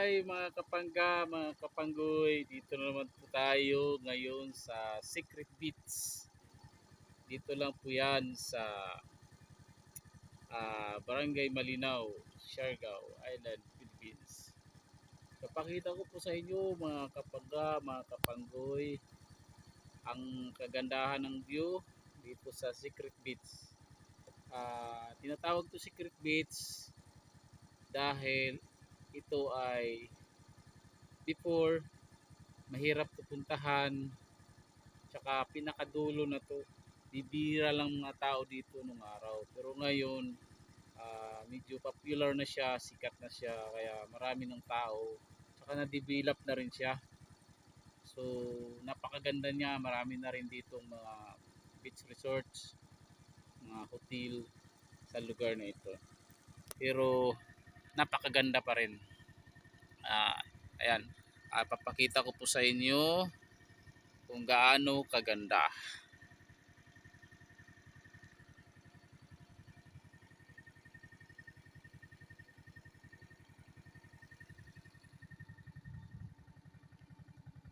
Hi mga kapangga, mga kapanggoy. Dito na naman po tayo ngayon sa Secret Beach. Dito lang po yan sa Barangay Malinaw, Siargao Island, Philippines. Papakita ko po sa inyo mga kapangga, mga kapanggoy, ang kagandahan ng view dito sa Secret Beach. Tinatawag to Secret Beach dahil ito ay before mahirap pupuntahan, tsaka pinakadulo na to, bibira lang mga tao dito nung araw, pero ngayon medyo popular na siya, sikat na siya, kaya marami ng tao, tsaka na-develop na rin siya. So napakaganda niya, marami na rin dito mga beach resorts, mga hotel sa lugar na ito, pero napakaganda pa rin. Ayan, papakita ko po sa inyo kung gaano kaganda.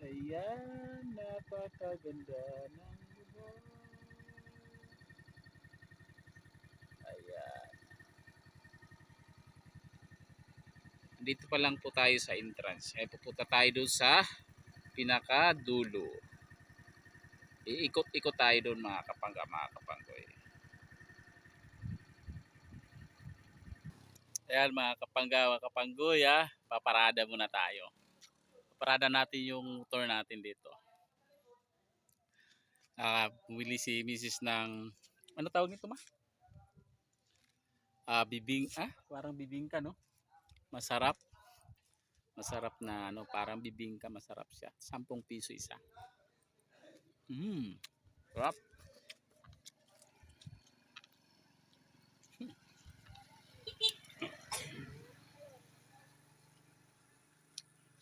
Ayan, napakaganda ng lugar. Ayan. Dito pa lang po tayo sa entrance. Ay pupunta tayo doon sa pinakadulo. Iikot-ikot tayo doon mga kapangga, mga kapanggoy. Ayan mga kapangga, mga kapanggoy, paparada muna tayo. Paparada natin yung tour natin dito. Bumili si Mrs. ng, ano tawag nito ma? Parang bibingka, no? Masarap. Masarap na ano, parang bibingka, masarap siya. 10 piso isa. Sarap.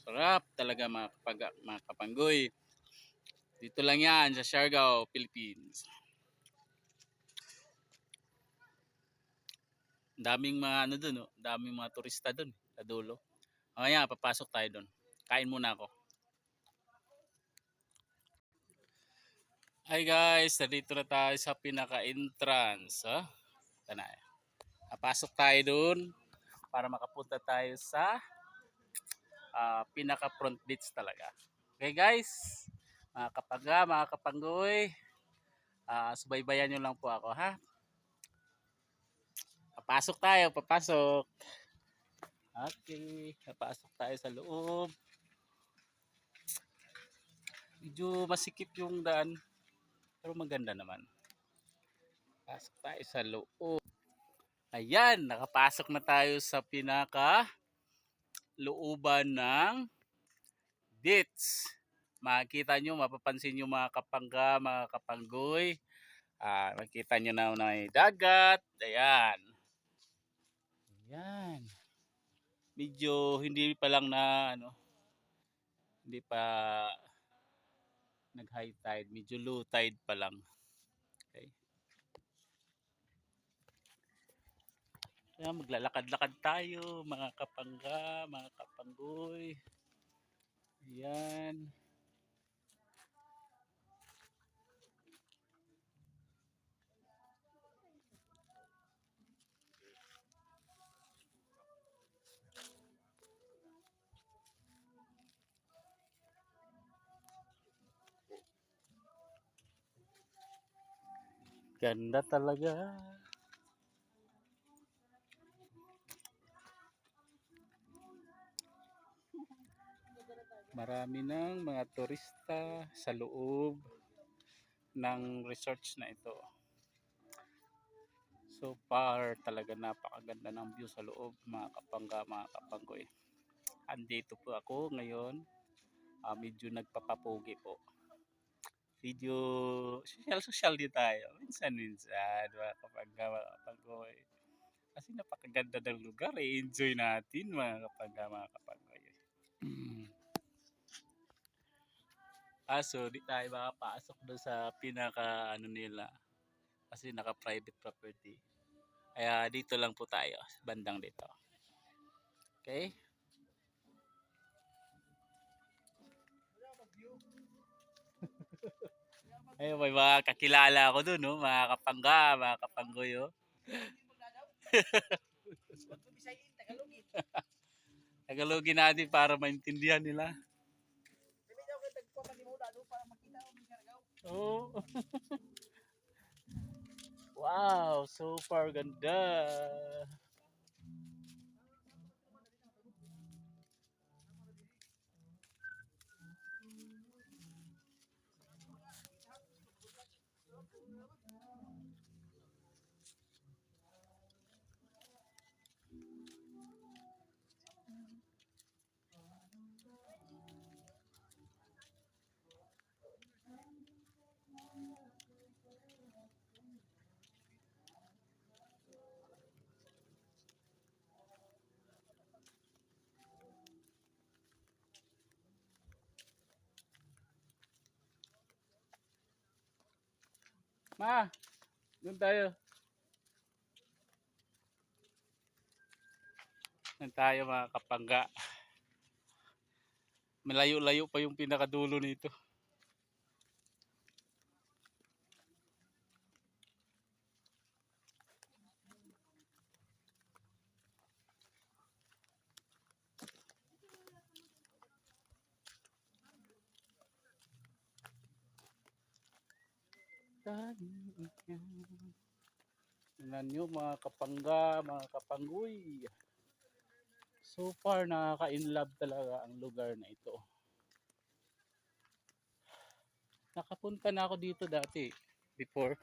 Sarap talaga mga kapanggoy. Dito lang yan sa Siargao, Philippines. Daming mga ano doon, no? Daming mga turista doon sa dulo. Kaya papasok tayo doon. Kain muna ako. Hi guys, nandito na tayo sa pinaka-entrance. Papasok tayo doon para makapunta tayo sa pinaka-front beach talaga. Okay guys, mga kapangga, mga kapanggoy, subaybayan nyo lang po ako ha. Papasok tayo, papasok. Okay, papasok tayo sa loob. Medyo masikip yung daan, pero maganda naman. Pasok tayo sa loob. Ayan, nakapasok na tayo sa pinaka looban ng beach. Makikita nyo, mapapansin nyo mga kapangga, mga kapanggoy. Makikita nyo na may dagat. Ayan. Ayan. Medyo hindi pa lang na ano, hindi pa nag high tide, medyo low tide pa lang. Okay. Ayan, maglalakad-lakad tayo mga kapangga, mga kapanggoy. Ayan. Ganda talaga. Marami ng mga turista sa loob ng resorts na ito. So far talaga napakaganda ng view sa loob mga kapangga, mga kapanggoy. Andito po ako ngayon. Medyo nagpapapogi po. Video social din tayo. Minsan-minsan mga kapangga, mga kapanggoy. Kasi napakaganda ng lugar, enjoy natin mga kapangga, mga kapanggoy. So di tayo makapasok doon sa pinaka ano nila kasi naka private property. Kaya dito lang po tayo, bandang dito. Okay? Ay, may mga kakilala ako dun, no? Mga kapangga, mga kapanggoy, oh. Tagalogin natin para maintindihan nila. Oh. Wow, so far ganda. Ma, doon tayo. Doon tayo mga kapangga. Malayo-layo pa yung pinakadulo nito. Tingnan nyo mga kapangga, mga kapanggoy. So far nakaka-inlove talaga ang lugar na ito. Nakapunta na ako dito dati, before.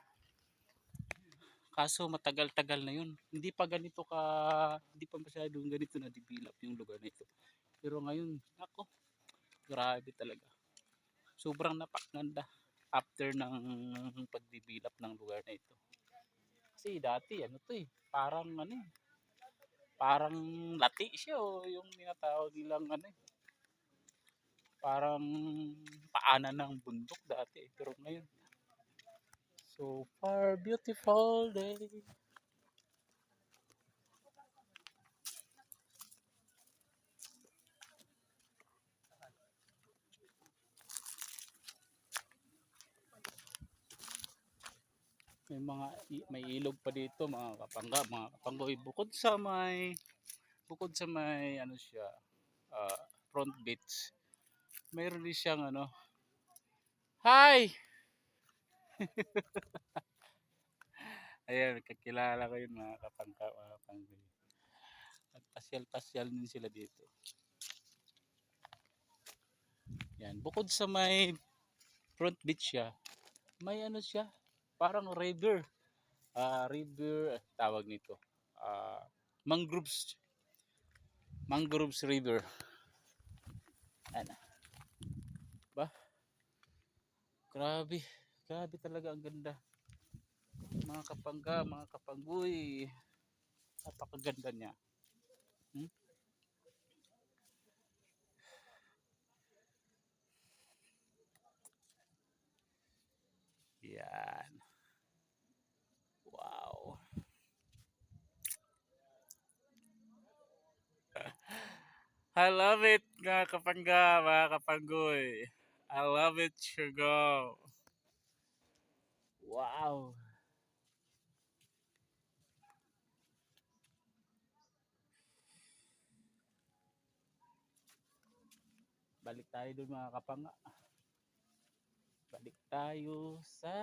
Kaso matagal-tagal na yun. Hindi pa masyadong ganito na develop yung lugar na ito. Pero ngayon, ako, grabe talaga. Sobrang napakaganda after ng pag-develop ng lugar na ito. Kasi dati, ano to eh, parang lati siya yung tinatawag nilang ano eh. Parang paanan ng bundok dati. Pero ngayon, so far beautiful day. May ilog pa dito mga kapangga, mga kapanggoy. Bukod sa may ano siya, front beach. Mayroon din siyang ano. Hi! Ayan, kakilala ko yun mga kapangga, mga kapanggoy. Nagpasyal-pasyal din sila dito. Yan, bukod sa may front beach siya, may ano siya, parang river. River, tawag nito. Ah, mangroves. Mangroves River. Ano? Ba? Grabe. Grabe talaga ang ganda. Mga kapangga, mga kapanggoy. Napakaganda niya. Hmm? Yan. Wow. I love it, mga kapangga, mga kapanggoy. I love it, Sugar. Wow. Balik tayo dun mga kapangga. Balik tayo sa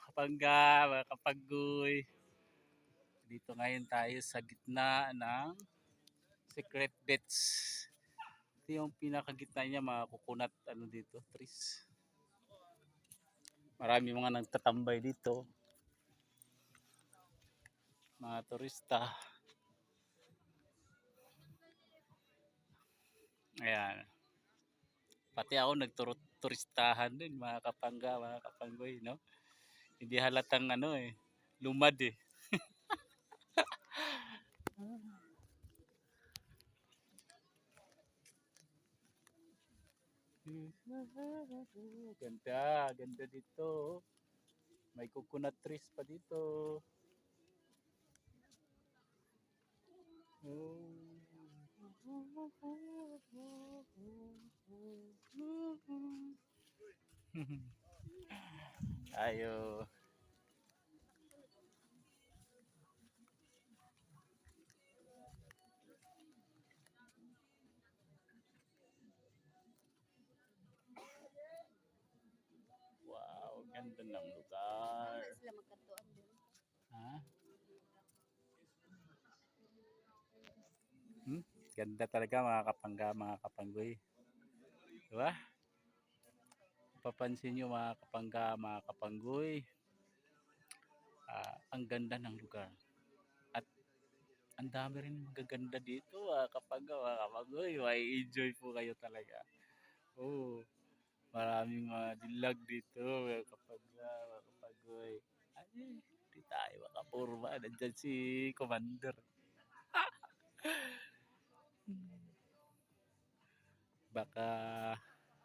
kapangga, mga kapanggoy. Dito ngayon tayo sa gitna ng Secret Beach. Ito yung pinakagitna niya, mga coconut ano dito, trees. Marami mga nagtatambay dito, mga turista. Ayan. Pati ako nagturistahan din mga kapangga, mga kapanggoy, no? Hindi halatang ano eh, lumad eh. Ganda, ganda dito. May coconut trees pa dito. Ayo. Wow, ganda ng lugar. Sila magkatuan din. Ha? Ganda talaga mga kapangga, mga kapanggoy. Diba? Papansin nyo mga kapangga, mga kapanggoy. Ang ganda ng lugar. At ang dami rin magaganda dito mga kapangga, mga kapanggoy. May enjoy po kayo talaga. Oh, maraming mga dilag dito mga kapangga, mga kapanggoy. Ay, di tayo makapurma. Nandyan si Commander. Baka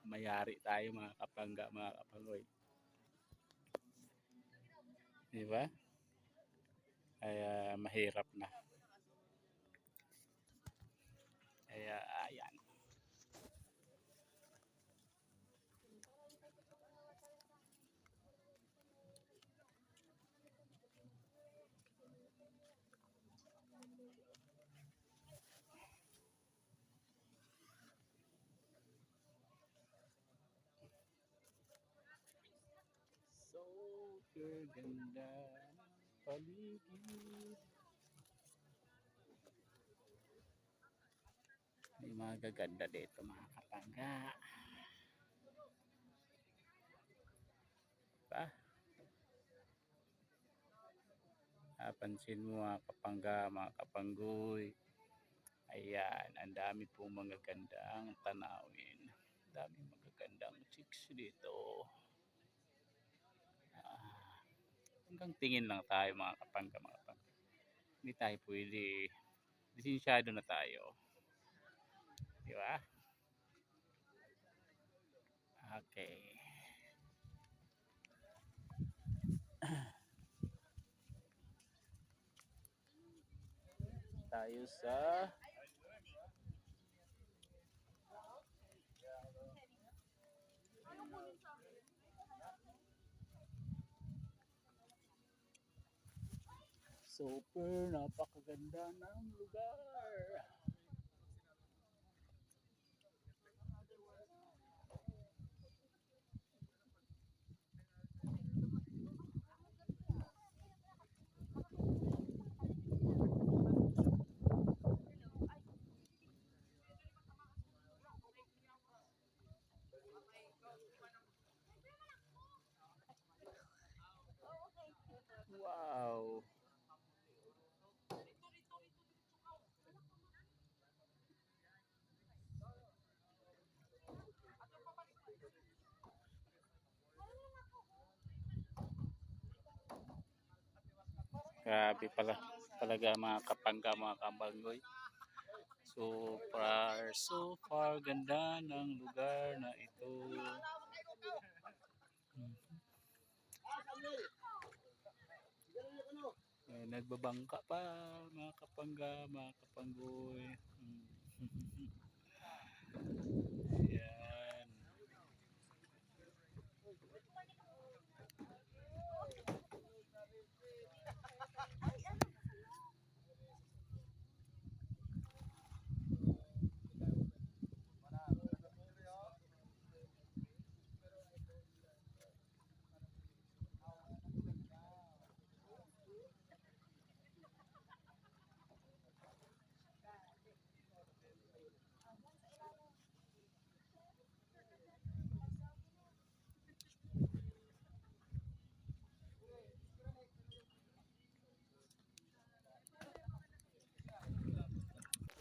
mayari tayo mga kapangga, mga kapanggoy. Di ba? Kaya mahirap na. Kaya ayan. So ganda ng paligid. May mga gaganda dito mga kapangga. Pa? Pansin mo mga kapangga, mga kapanggoy. Ayan, ang dami pong mga gandang tanawin. Ang dami magagandang chicks dito. Hanggang tingin lang tayo mga kapangga, mga kapangga. Hindi tayo pwede. Lisensyado na tayo. Di ba? Okay. Tayo sa super napakaganda ng lugar. Wow. Grabe pala talaga mga kapangga, mga kabanggoy. So far ganda ng lugar na ito. Nagbabangka pa mga kapangga, mga kapanggoy. Ayan.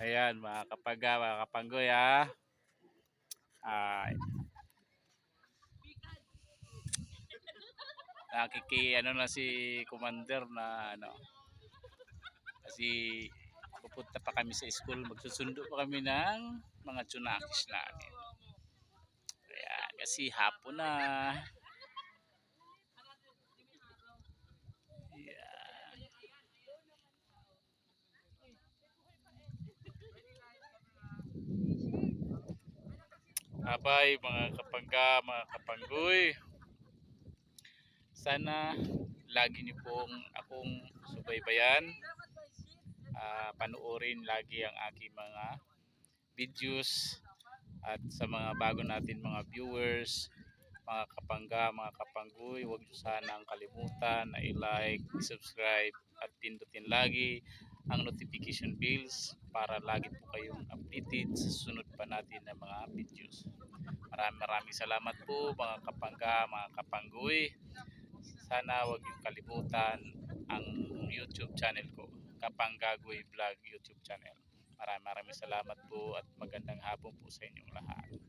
Ayan mga kapangga, mga kapanggoy ha. Ay. Ano na si Commander na ano. Kasi pupunta pa kami sa school, magsusundo pa kami ng mga tsunakis namin. Ayan. kasi hapon na. Yan. Abay mga kapangga, mga kapanggoy. Sana lagi niyo pong akong subaybayan. Panoorin lagi ang aking mga videos at sa mga bago natin mga viewers, mga kapangga, mga kapanggoy, huwag niyo sanang kalimutan na i-like, i-subscribe at pindutin lagi ang notification bells para lagi po kayong updated sa sunod pa natin na mga videos. Maraming salamat po mga kapangga, mga kapanggoy. Sana huwag niyo kalimutan ang YouTube channel ko, Kapanggagoy Vlog YouTube channel. Maraming salamat po at magandang hapon po sa inyong lahat.